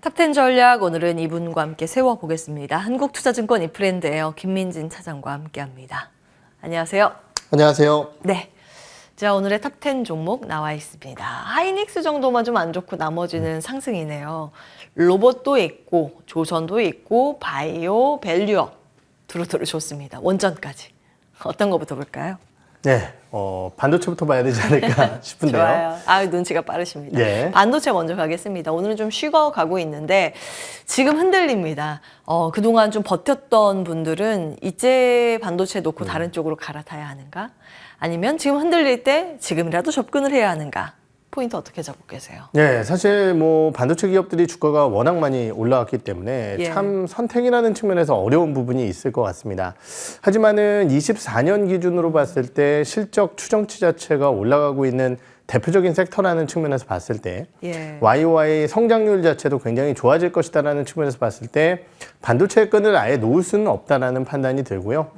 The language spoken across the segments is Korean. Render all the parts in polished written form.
탑10 전략 오늘은 이분과 함께 세워보겠습니다. 한국투자증권 이프랜드예요. 김민진 차장과 함께합니다. 안녕하세요. 안녕하세요. 네. 자, 오늘의 탑10 종목 나와 있습니다. 하이닉스 정도만 좀 안 좋고 나머지는 상승이네요. 로봇도 있고 조선도 있고 바이오, 밸류업 두루두루 좋습니다. 원전까지. 어떤 거부터 볼까요? 네, 반도체부터 봐야 되지 않을까 싶은데요. 좋아요. 아, 눈치가 빠르십니다. 네. 반도체 먼저 가겠습니다. 오늘은 좀 쉬고 가고 있는데 지금 흔들립니다. 그동안 좀 버텼던 분들은 이제 반도체 놓고 다른 쪽으로 갈아타야 하는가? 아니면 지금 흔들릴 때 지금이라도 접근을 해야 하는가? 포인트 어떻게 잡고 계세요? 네, 사실 뭐 반도체 기업들이 주가가 워낙 많이 올라왔기 때문에 예. 참 선택이라는 측면에서 어려운 부분이 있을 것 같습니다. 하지만은 24년 기준으로 봤을 때 실적 추정치 자체가 올라가고 있는 대표적인 섹터라는 측면에서 봤을 때 예. YOY 성장률 자체도 굉장히 좋아질 것이다라는 측면에서 봤을 때 반도체 끈을 아예 놓을 수는 없다라는 판단이 들고요.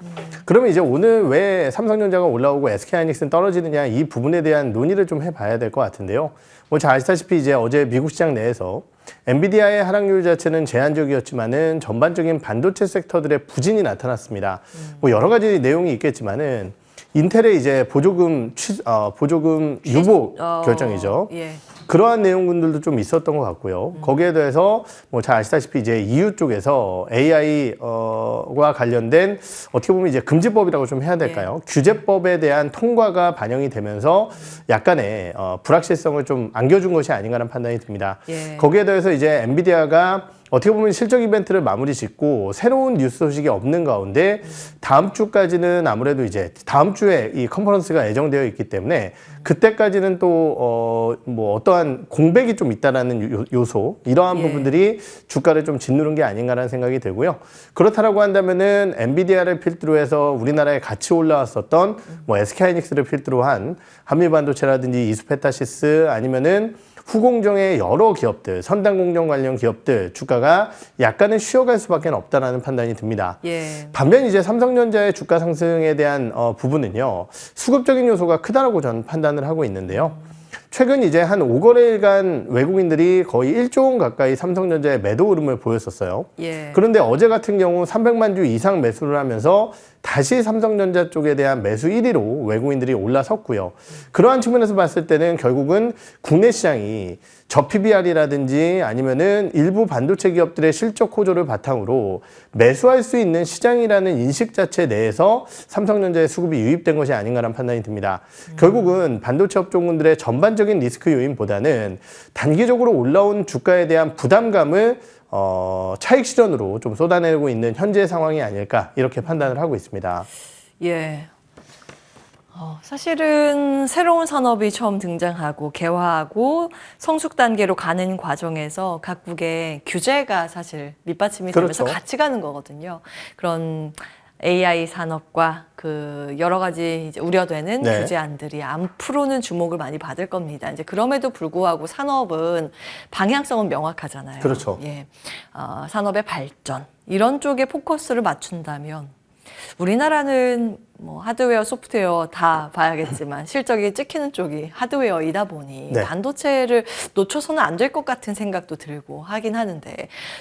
그러면 이제 오늘 왜 삼성전자가 올라오고 SK하이닉스는 떨어지느냐 이 부분에 대한 논의를 좀 해봐야 될 것 같은데요. 뭐 잘 아시다시피 이제 어제 미국 시장 내에서 엔비디아의 하락률 자체는 제한적이었지만은 전반적인 반도체 섹터들의 부진이 나타났습니다. 뭐 여러 가지 내용이 있겠지만은 인텔의 이제 보조금 유보 결정이죠. 예. 그러한 내용들도 좀 있었던 것 같고요. 거기에 대해서 뭐 잘 아시다시피 이제 EU 쪽에서 AI와 관련된 어떻게 보면 이제 금지법이라고 좀 해야 될까요? 규제법에 대한 통과가 반영이 되면서 약간의 불확실성을 좀 안겨준 것이 아닌가라는 판단이 듭니다. 예. 거기에 대해서 이제 엔비디아가 어떻게 보면 실적 이벤트를 마무리 짓고 새로운 뉴스 소식이 없는 가운데 다음 주까지는 아무래도 이제 다음 주에 이 컨퍼런스가 예정되어 있기 때문에 그때까지는 또 뭐 어떠한 공백이 좀 있다라는 요소 이러한 부분들이 주가를 좀 짓누른 게 아닌가라는 생각이 들고요. 그렇다라고 한다면은 엔비디아를 필두로 해서 우리나라에 같이 올라왔었던 뭐 SK하이닉스를 필두로 한 한미반도체라든지 이수페타시스 아니면은 후공정의 여러 기업들, 선단공정 관련 기업들 주가가 약간은 쉬어갈 수밖에 없다라는 판단이 듭니다. 예. 반면 이제 삼성전자의 주가 상승에 대한 부분은요. 수급적인 요소가 크다라고 저는 판단을 하고 있는데요. 최근 이제 한 5거래일간 외국인들이 거의 1조 원 가까이 삼성전자의 매도 흐름을 보였었어요. 예. 그런데 어제 같은 경우 300만 주 이상 매수를 하면서 다시 삼성전자 쪽에 대한 매수 1위로 외국인들이 올라섰고요. 그러한 측면에서 봤을 때는 결국은 국내 시장이 저PBR이라든지 아니면은 일부 반도체 기업들의 실적 호조를 바탕으로 매수할 수 있는 시장이라는 인식 자체 내에서 삼성전자의 수급이 유입된 것이 아닌가라는 판단이 듭니다. 결국은 반도체 업종군들의 전반적인 리스크 요인보다는 단기적으로 올라온 주가에 대한 부담감을 차익 실현으로 좀 쏟아내고 있는 현재 상황이 아닐까 이렇게 판단을 하고 있습니다. 예. 사실은 새로운 산업이 처음 등장하고 개화하고 성숙 단계로 가는 과정에서 각국의 규제가 사실 밑받침이 되면서 그렇죠. 같이 가는 거거든요. 그런 AI 산업과 그 여러 가지 이제 우려되는 네. 규제안들이 앞으로는 주목을 많이 받을 겁니다. 이제 그럼에도 불구하고 산업은 방향성은 명확하잖아요. 그렇죠. 예. 산업의 발전 이런 쪽에 포커스를 맞춘다면 우리나라는 뭐 하드웨어, 소프트웨어 다 봐야겠지만 실적이 찍히는 쪽이 하드웨어이다 보니 네. 반도체를 놓쳐서는 안 될 것 같은 생각도 들고 하긴 하는데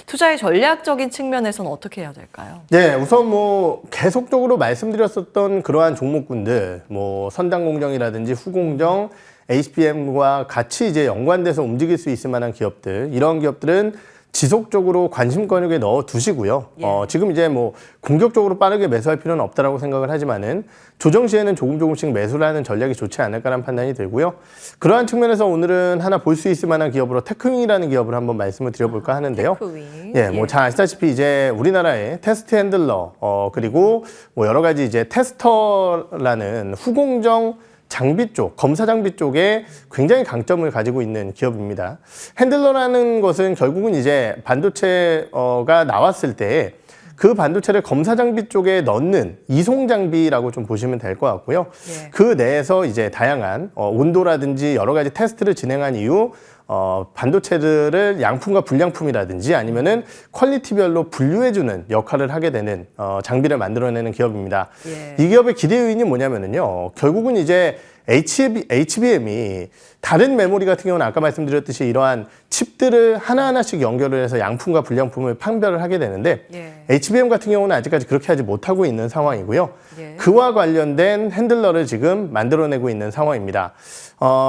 투자의 전략적인 측면에서는 어떻게 해야 될까요? 네, 우선 뭐 계속적으로 말씀드렸었던 그러한 종목군들, 뭐 선단공정이라든지 후공정, HBM과 같이 이제 연관돼서 움직일 수 있을 만한 기업들, 이런 기업들은 지속적으로 관심권역에 넣어 두시고요. 예. 지금 이제 뭐 공격적으로 빠르게 매수할 필요는 없다라고 생각을 하지만은 조정 시에는 조금씩 매수를 하는 전략이 좋지 않을까라는 판단이 들고요. 그러한 측면에서 오늘은 하나 볼 수 있을 만한 기업으로 테크윙이라는 기업을 한번 말씀을 드려볼까 하는데요. 테크윙. 예, 뭐 잘 아시다시피 이제 우리나라의 테스트 핸들러 그리고 뭐 여러 가지 이제 테스터라는 후공정 장비 쪽, 검사 장비 쪽에 굉장히 강점을 가지고 있는 기업입니다. 핸들러라는 것은 결국은 이제 반도체가 나왔을 때 그 반도체를 검사 장비 쪽에 넣는 이송 장비라고 좀 보시면 될 것 같고요. 예. 그 내에서 이제 다양한 온도라든지 여러 가지 테스트를 진행한 이후 반도체들을 양품과 불량품이라든지 아니면은 퀄리티별로 분류해주는 역할을 하게 되는 장비를 만들어내는 기업입니다. 예. 이 기업의 기대 요인이 뭐냐면은요. 결국은 이제 HBM이 다른 메모리 같은 경우는 아까 말씀드렸듯이 이러한 칩들을 하나하나씩 연결을 해서 양품과 불량품을 판별을 하게 되는데 예. HBM 같은 경우는 아직까지 그렇게 하지 못하고 있는 상황이고요. 예. 그와 관련된 핸들러를 지금 만들어내고 있는 상황입니다.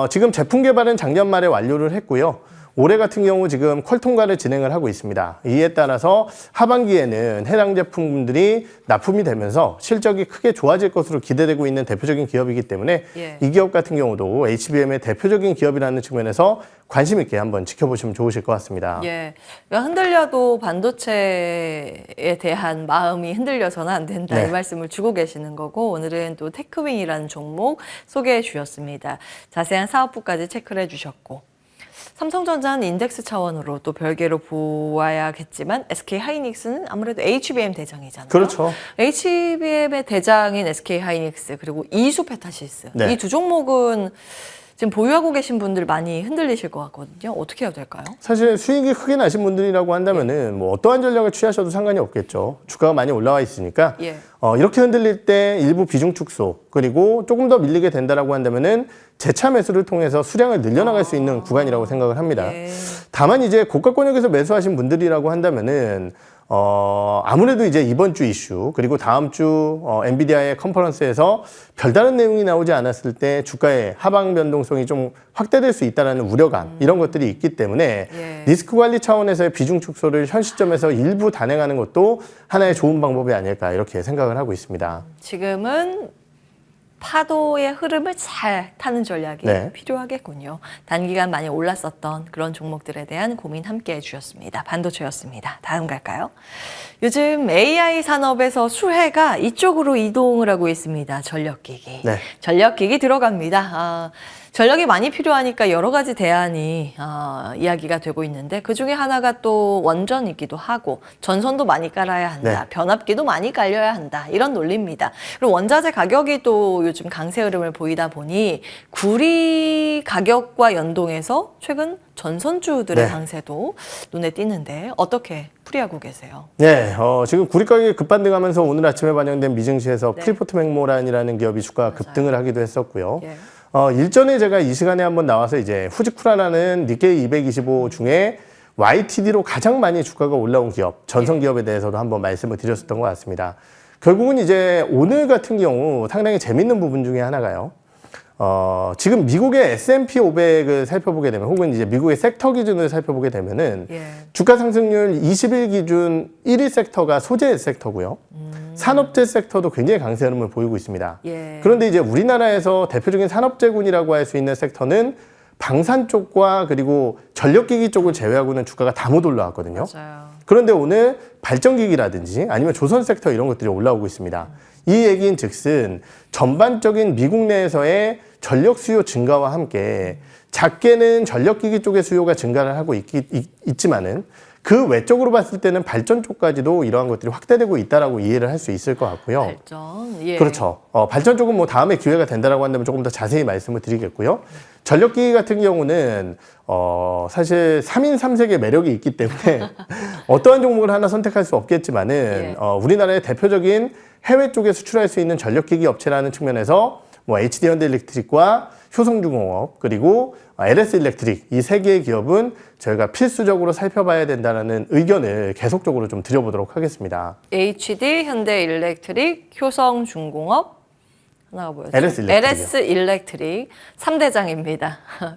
지금 제품 개발은 작년 말에 완료를 했고요. 올해 같은 경우 지금 퀄통과를 진행을 하고 있습니다. 이에 따라서 하반기에는 해당 제품들이 납품이 되면서 실적이 크게 좋아질 것으로 기대되고 있는 대표적인 기업이기 때문에 예. 이 기업 같은 경우도 HBM의 대표적인 기업이라는 측면에서 관심 있게 한번 지켜보시면 좋으실 것 같습니다. 예. 그러니까 흔들려도 반도체에 대한 마음이 흔들려서는 안 된다. 네. 이 말씀을 주고 계시는 거고, 오늘은 또 테크윙이라는 종목 소개해 주셨습니다. 자세한 사업부까지 체크를 해 주셨고, 삼성전자는 인덱스 차원으로 또 별개로 보아야겠지만 SK하이닉스는 아무래도 HBM 대장이잖아요. 그렇죠. HBM의 대장인 SK하이닉스 그리고 이수페타시스 네. 이 두 종목은 지금 보유하고 계신 분들 많이 흔들리실 것 같거든요. 어떻게 해야 될까요? 사실 수익이 크게 나신 분들이라고 한다면은 뭐 어떠한 전략을 취하셔도 상관이 없겠죠. 주가가 많이 올라와 있으니까 예. 이렇게 흔들릴 때 일부 비중 축소 그리고 조금 더 밀리게 된다라고 한다면은 재차 매수를 통해서 수량을 늘려나갈 수 있는 구간이라고 생각을 합니다. 예. 다만 이제 고가 권역에서 매수하신 분들이라고 한다면은 아무래도 이제 이번 주 이슈 그리고 다음 주 엔비디아의 컨퍼런스에서 별다른 내용이 나오지 않았을 때 주가의 하방 변동성이 좀 확대될 수 있다는 우려감 이런 것들이 있기 때문에 예. 리스크 관리 차원에서의 비중 축소를 현 시점에서 일부 단행하는 것도 하나의 좋은 방법이 아닐까 이렇게 생각을 하고 있습니다. 지금은 파도의 흐름을 잘 타는 전략이 네. 필요하겠군요. 단기간 많이 올랐었던 그런 종목들에 대한 고민 함께 해주셨습니다. 반도체였습니다. 다음 갈까요? 요즘 AI 산업에서 수혜가 이쪽으로 이동을 하고 있습니다. 전력기기. 네. 전력기기 들어갑니다. 전력이 많이 필요하니까 여러 가지 대안이 이야기가 되고 있는데 그중에 하나가 또 원전이기도 하고 전선도 많이 깔아야 한다. 네. 변압기도 많이 깔려야 한다. 이런 논리입니다. 그리고 원자재 가격이 또 요즘 강세 흐름을 보이다 보니 구리 가격과 연동해서 최근 전선주들의 네. 강세도 눈에 띄는데 어떻게 풀이하고 계세요? 네, 지금 구리 가격이 급반등하면서 오늘 아침에 반영된 미증시에서 네. 프리포트 맥모란이라는 기업이 주가가 맞아요. 급등을 하기도 했었고요. 예. 일전에 제가 이 시간에 한번 나와서 이제 후지쿠라라는 니케이 225 중에 YTD로 가장 많이 주가가 올라온 기업, 전선 기업에 대해서도 한번 말씀을 드렸었던 것 같습니다. 결국은 이제 오늘 같은 경우 상당히 재밌는 부분 중에 하나가요. 지금 미국의 S&P 500을 살펴보게 되면 혹은 이제 미국의 섹터 기준을 살펴보게 되면은 예. 주가 상승률 20일 기준 1위 섹터가 소재 섹터고요. 산업재 섹터도 굉장히 강세 흐름을 보이고 있습니다. 예. 그런데 이제 우리나라에서 대표적인 산업재군이라고 할 수 있는 섹터는 방산 쪽과 그리고 전력기기 쪽을 제외하고는 주가가 다 못 올라왔거든요. 맞아요. 그런데 오늘 발전기기라든지 아니면 조선 섹터 이런 것들이 올라오고 있습니다. 이 얘기인 즉슨 전반적인 미국 내에서의 전력 수요 증가와 함께 작게는 전력기기 쪽의 수요가 증가를 하고 있지만은 그 외적으로 봤을 때는 발전 쪽까지도 이러한 것들이 확대되고 있다라고 이해를 할 수 있을 것 같고요. 발전. 예. 그렇죠. 발전 쪽은 뭐 다음에 기회가 된다라고 한다면 조금 더 자세히 말씀을 드리겠고요. 전력기기 같은 경우는 사실 3인 3색의 매력이 있기 때문에 어떠한 종목을 하나 선택할 수 없겠지만은 예. 우리나라의 대표적인 해외 쪽에 수출할 수 있는 전력기기 업체라는 측면에서 뭐 HD 현대일렉트릭과 효성중공업 그리고 LS 일렉트릭 이 세 개의 기업은 저희가 필수적으로 살펴봐야 된다는 의견을 계속적으로 좀 드려보도록 하겠습니다. HD, 현대일렉트릭, 효성중공업, 하나가 뭐였죠? LS 일렉트릭이요. LS 일렉트릭 3대장입니다.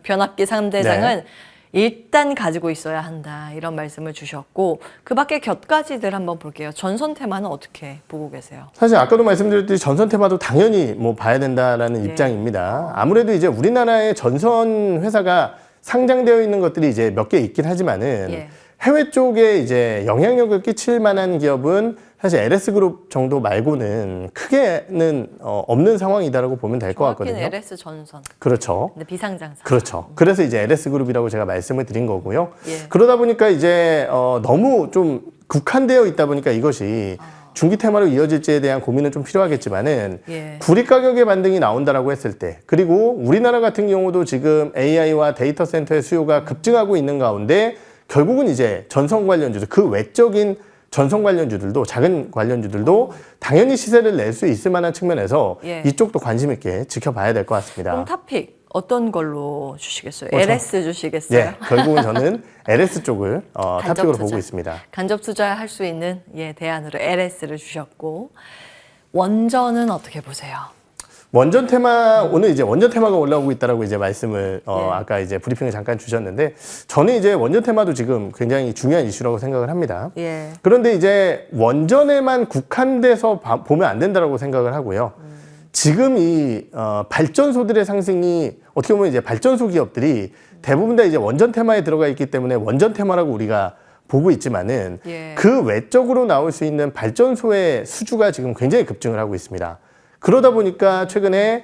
변압기 3대장은 네. 일단 가지고 있어야 한다. 이런 말씀을 주셨고 그 밖에 곁가지들 한번 볼게요. 전선 테마는 어떻게 보고 계세요? 사실 아까도 말씀드렸듯이 전선 테마도 당연히 뭐 봐야 된다라는 네. 입장입니다. 아무래도 이제 우리나라의 전선 회사가 상장되어 있는 것들이 이제 몇 개 있긴 하지만은 예. 해외 쪽에 이제 영향력을 끼칠 만한 기업은 사실 LS 그룹 정도 말고는 크게는 없는 상황이다라고 보면 될 것 정확히는 같거든요. LS 전선. 그렇죠. 근데 비상장사. 그렇죠. 그래서 이제 LS 그룹이라고 제가 말씀을 드린 거고요. 예. 그러다 보니까 이제 너무 좀 국한되어 있다 보니까 이것이 중기 테마로 이어질지에 대한 고민은 좀 필요하겠지만은 예. 구리 가격의 반등이 나온다라고 했을 때 그리고 우리나라 같은 경우도 지금 AI와 데이터 센터의 수요가 급증하고 있는 가운데 결국은 이제 전선 관련주들 그 외적인 전성 관련주들도 작은 관련주들도 당연히 시세를 낼 수 있을 만한 측면에서 예. 이쪽도 관심 있게 지켜봐야 될 것 같습니다. 그럼 탑픽 어떤 걸로 주시겠어요? 저- LS 주시겠어요? 예, 결국은 저는 LS 쪽을 간접 탑픽으로 투자. 보고 있습니다. 간접 투자할 수 있는 대안으로 LS를 주셨고 원전은 어떻게 보세요? 원전 테마 오늘 이제 원전 테마가 올라오고 있다라고 이제 말씀을 예. 아까 이제 브리핑을 잠깐 주셨는데 저는 이제 원전 테마도 지금 굉장히 중요한 이슈라고 생각을 합니다. 예. 그런데 이제 원전에만 국한돼서 보면 안 된다라고 생각을 하고요. 지금 이 발전소들의 상승이 어떻게 보면 이제 발전소 기업들이 대부분 다 이제 원전 테마에 들어가 있기 때문에 원전 테마라고 우리가 보고 있지만은 예. 그 외적으로 나올 수 있는 발전소의 수주가 지금 굉장히 급증을 하고 있습니다. 그러다 보니까 최근에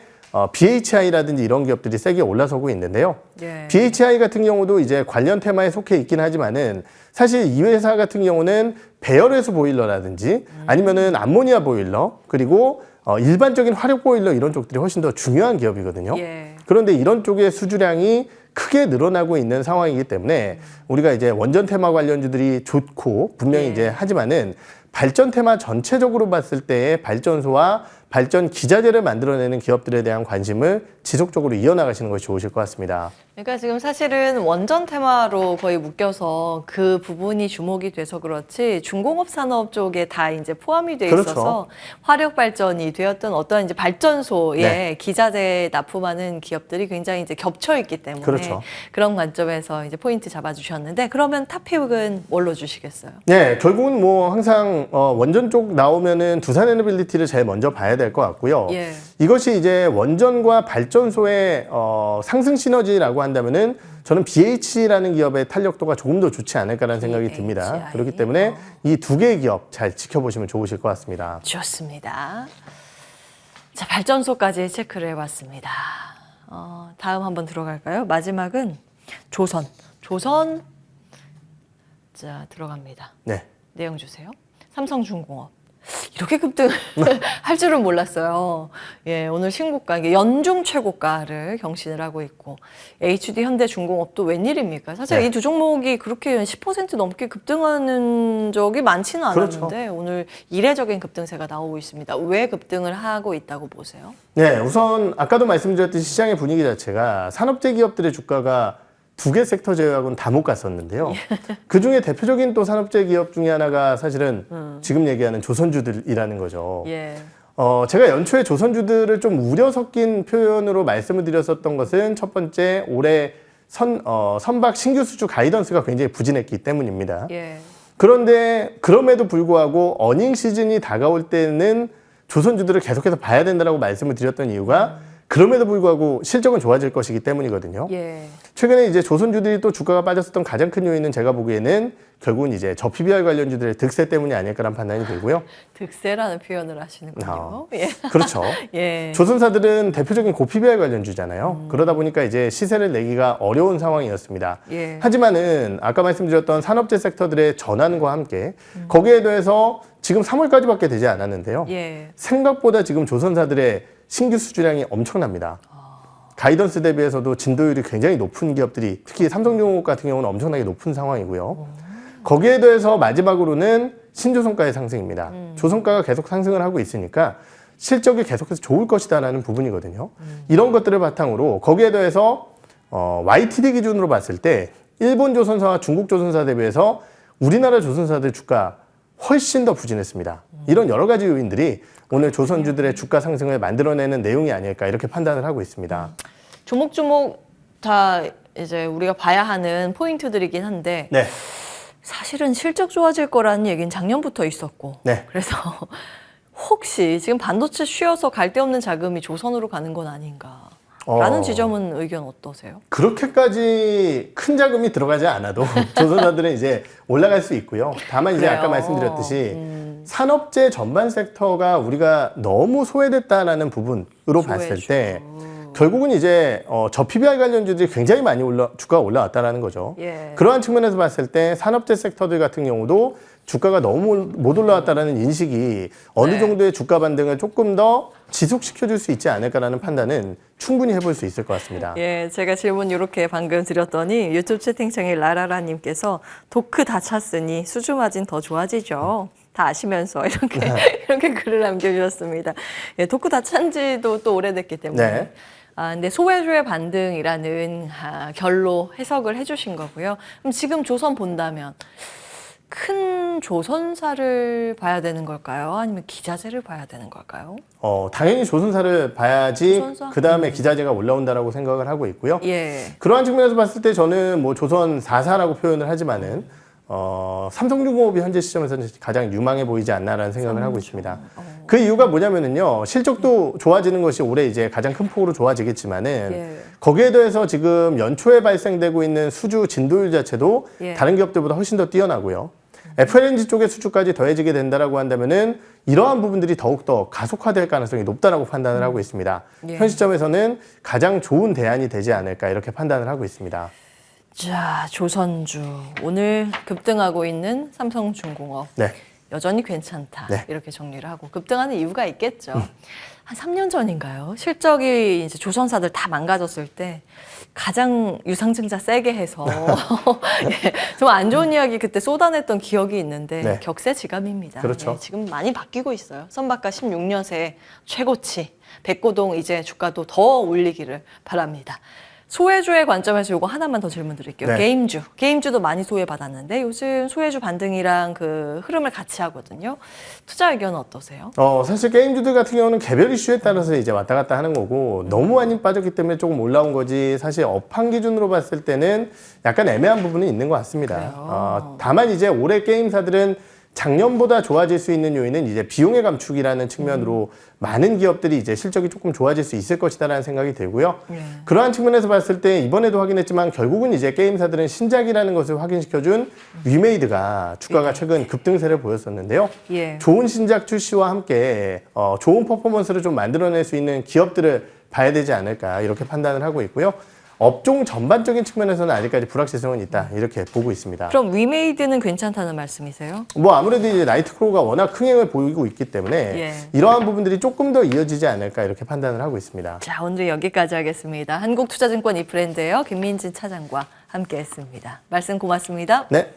BHI라든지 이런 기업들이 세게 올라서고 있는데요. 예. BHI 같은 경우도 이제 관련 테마에 속해 있긴 하지만은 사실 이 회사 같은 경우는 배열회수 보일러라든지 아니면은 암모니아 보일러 그리고 일반적인 화력 보일러 이런 쪽들이 훨씬 더 중요한 기업이거든요. 예. 그런데 이런 쪽의 수주량이 크게 늘어나고 있는 상황이기 때문에 우리가 이제 원전 테마 관련주들이 좋고 분명히 예. 이제 하지만은 발전 테마 전체적으로 봤을 때의 발전소와 발전 기자재를 만들어내는 기업들에 대한 관심을 지속적으로 이어나가시는 것이 좋으실 것 같습니다. 그러니까 지금 사실은 원전 테마로 거의 묶여서 그 부분이 주목이 돼서 그렇지 중공업 산업 쪽에 다 이제 포함이 돼 그렇죠. 있어서 화력 발전이 되었던 어떤 이제 발전소에 네. 기자재 납품하는 기업들이 굉장히 이제 겹쳐 있기 때문에 그렇죠. 그런 관점에서 이제 포인트 잡아주셨는데 그러면 탑픽은 뭘로 주시겠어요? 네, 결국은 뭐 항상 원전 쪽 나오면은 두산에너빌리티를 제일 먼저 봐야 될 것 같고요. 예. 이것이 이제 원전과 발전소의 상승 시너지라고 한다면은 저는 BH라는 기업의 탄력도가 조금 더 좋지 않을까라는 생각이 듭니다. BHI. 그렇기 때문에 이 두 개의 기업 잘 지켜보시면 좋으실 것 같습니다. 좋습니다. 자, 발전소까지 체크를 해봤습니다. 다음 한번 들어갈까요? 마지막은 조선. 조선, 자, 들어갑니다. 네. 내용 주세요. 삼성중공업. 이렇게 급등을 할 줄은 몰랐어요. 예, 오늘 신고가, 이게 연중 최고가를 경신을 하고 있고, HD 현대중공업도 웬일입니까? 사실 네. 이 두 종목이 그렇게 10% 넘게 급등하는 적이 많지는 않았는데, 그렇죠. 오늘 이례적인 급등세가 나오고 있습니다. 왜 급등을 하고 있다고 보세요? 네, 우선 아까도 말씀드렸듯이 시장의 분위기 자체가 산업재 기업들의 주가가 두 개 섹터 제외하고는 다 못 갔었는데요. 그 중에 대표적인 또 산업재 기업 중에 하나가 사실은 지금 얘기하는 조선주들이라는 거죠. 예. 제가 연초에 조선주들을 좀 우려 섞인 표현으로 말씀을 드렸었던 것은 첫 번째 올해 선박 신규 수주 가이던스가 굉장히 부진했기 때문입니다. 예. 그런데 그럼에도 불구하고 어닝 시즌이 다가올 때는 조선주들을 계속해서 봐야 된다고 말씀을 드렸던 이유가 그럼에도 불구하고 실적은 좋아질 것이기 때문이거든요. 예. 최근에 이제 조선주들이 또 주가가 빠졌었던 가장 큰 요인은 제가 보기에는 결국은 이제 저 PBR 관련주들의 득세 때문이 아닐까라는 판단이 들고요. 득세라는 표현을 하시는군요. 예. 그렇죠. 예. 조선사들은 대표적인 고 PBR 관련주잖아요. 그러다 보니까 이제 시세를 내기가 어려운 상황이었습니다. 예. 하지만은 아까 말씀드렸던 산업재 섹터들의 전환과 함께 거기에 더해서 지금 3월까지밖에 되지 않았는데요. 예. 생각보다 지금 조선사들의 신규 수주량이 엄청납니다. 가이던스 대비해서도 진도율이 굉장히 높은 기업들이 특히 삼성중공업 같은 경우는 엄청나게 높은 상황이고요. 거기에 더해서 마지막으로는 신조선가의 상승입니다. 조선가가 계속 상승을 하고 있으니까 실적이 계속해서 좋을 것이다라는 부분이거든요. 이런 것들을 바탕으로 거기에 더해서 YTD 기준으로 봤을 때 일본 조선사와 중국 조선사 대비해서 우리나라 조선사들 주가 훨씬 더 부진했습니다. 이런 여러 가지 요인들이 오늘 조선주들의 주가 상승을 만들어내는 내용이 아닐까 이렇게 판단을 하고 있습니다. 조목조목 다 이제 우리가 봐야 하는 포인트들이긴 한데 네. 사실은 실적 좋아질 거라는 얘기는 작년부터 있었고 네. 그래서 혹시 지금 반도체 쉬어서 갈 데 없는 자금이 조선으로 가는 건 아닌가 라는 지점은 의견 어떠세요? 그렇게까지 큰 자금이 들어가지 않아도 조선사들은 이제 올라갈 수 있고요. 다만 이제 그래요. 아까 말씀드렸듯이 산업재 전반 섹터가 우리가 너무 소외됐다라는 부분으로 봤을 때 결국은 이제 저 PBR 관련주들이 굉장히 많이 주가가 올라왔다라는 거죠. 예. 그러한 측면에서 봤을 때 산업재 섹터들 같은 경우도 주가가 너무 못 올라왔다라는 인식이 어느 네. 정도의 주가 반등을 조금 더 지속시켜줄 수 있지 않을까라는 판단은 충분히 해볼 수 있을 것 같습니다. 예, 제가 질문 이렇게 방금 드렸더니 유튜브 채팅창에 라라라님께서 도크 다 찼으니 수주 마진 더 좋아지죠. 다 아시면서 이렇게 글을 남겨주셨습니다. 예, 도크 다 찬지도 또 오래됐기 때문에. 네. 근데 소외주의 반등이라는 결로 해석을 해주신 거고요. 그럼 지금 조선 본다면 큰 조선사를 봐야 되는 걸까요? 아니면 기자재를 봐야 되는 걸까요? 당연히 조선사를 봐야지 조선사? 그 다음에 기자재가 올라온다라고 생각을 하고 있고요. 예. 그러한 측면에서 봤을 때 저는 뭐 조선 4사라고 표현을 하지만은 삼성중공업이 현재 시점에서는 가장 유망해 보이지 않나라는 생각을 하고 있습니다. 그 이유가 뭐냐면은요, 실적도 좋아지는 것이 올해 이제 가장 큰 폭으로 좋아지겠지만은 예. 거기에 더해서 지금 연초에 발생되고 있는 수주 진도율 자체도 예. 다른 기업들보다 훨씬 더 뛰어나고요. FLNG 쪽의 수주까지 더해지게 된다라고 한다면은 이러한 부분들이 더욱더 가속화될 가능성이 높다라고 판단을 하고 있습니다. 예. 현 시점에서는 가장 좋은 대안이 되지 않을까 이렇게 판단을 하고 있습니다. 자, 조선주. 오늘 급등하고 있는 삼성중공업. 네. 여전히 괜찮다. 네. 이렇게 정리를 하고 급등하는 이유가 있겠죠. 한 3년 전인가요? 실적이 이제 조선사들 다 망가졌을 때 가장 유상증자 세게 해서 예, 좀 안 좋은 이야기 그때 쏟아냈던 기억이 있는데 네. 격세지감입니다. 그렇죠. 예, 지금 많이 바뀌고 있어요. 선박가 16년 새 최고치. 백고동 이제 주가도 더 올리기를 바랍니다. 소외주의 관점에서 이거 하나만 더 질문 드릴게요. 네. 게임주도 많이 소외받았는데 요즘 소외주 반등이랑 그 흐름을 같이 하거든요. 투자 의견은 어떠세요? 사실 게임주들 같은 경우는 개별 이슈에 따라서 이제 왔다 갔다 하는 거고 너무 많이 빠졌기 때문에 조금 올라온 거지 사실 업황 기준으로 봤을 때는 약간 애매한 부분이 있는 것 같습니다. 그래요? 다만 이제 올해 게임사들은 작년보다 좋아질 수 있는 요인은 이제 비용의 감축이라는 측면으로 많은 기업들이 이제 실적이 조금 좋아질 수 있을 것이다라는 생각이 들고요. 그러한 측면에서 봤을 때 이번에도 확인했지만 결국은 이제 게임사들은 신작이라는 것을 확인시켜준 위메이드가 주가가 최근 급등세를 보였었는데요. 예. 좋은 신작 출시와 함께 좋은 퍼포먼스를 좀 만들어낼 수 있는 기업들을 봐야 되지 않을까 이렇게 판단을 하고 있고요. 업종 전반적인 측면에서는 아직까지 불확실성은 있다 이렇게 보고 있습니다. 그럼 위메이드는 괜찮다는 말씀이세요? 뭐 아무래도 이제 나이트크루가 워낙 흥행을 보이고 있기 때문에 예. 이러한 부분들이 조금 더 이어지지 않을까 이렇게 판단을 하고 있습니다. 자, 오늘 여기까지 하겠습니다. 한국투자증권 이프랜드예요. 김민진 차장과 함께했습니다. 말씀 고맙습니다. 네.